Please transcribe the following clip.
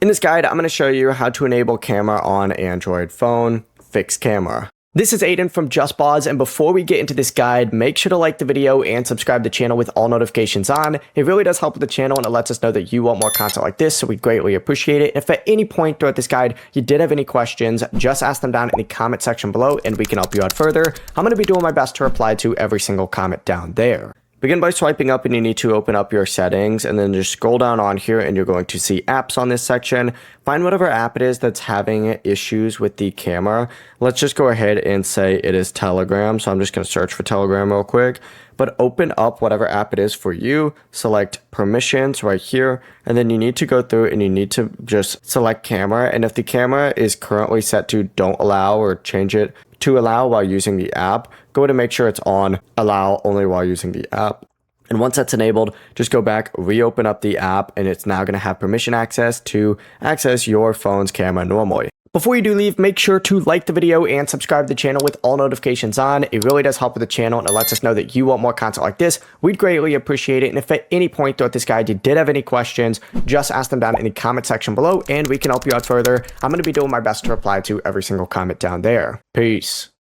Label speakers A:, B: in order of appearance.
A: In this guide, I'm going to show you how to enable camera on Android phone, fix camera. This is Aiden from JustBoz, and before we get into this guide, make sure to like the video and subscribe to the channel with all notifications on. It really does help with the channel and it lets us know that you want more content like this, so we greatly appreciate it. If at any point throughout this guide you did have any questions, just ask them down in the comment section below and we can help you out further. I'm going to be doing my best to reply to every single comment down there. Begin by swiping up and you need to open up your settings and then just scroll down on here and you're going to see apps on this section. Find whatever app it is that's having issues with the camera. Let's just go ahead and say it is Telegram. So I'm just going to search for Telegram real quick, but open up whatever app it is for you. Select permissions right here. And then you need to go through and you need to just select camera. And if the camera is currently set to don't allow or change it to allow while using the app, go ahead and make sure it's on allow only while using the app. And once that's enabled, just go back, reopen up the app, and it's now going to have permission access to access your phone's camera normally. Before you do leave, make sure to like the video and subscribe to the channel with all notifications on. It really does help with the channel and it lets us know that you want more content like this. We'd greatly appreciate it. And if at any point throughout this guide you did have any questions, just ask them down in the comment section below and we can help you out further. I'm going to be doing my best to reply to every single comment down there. Peace.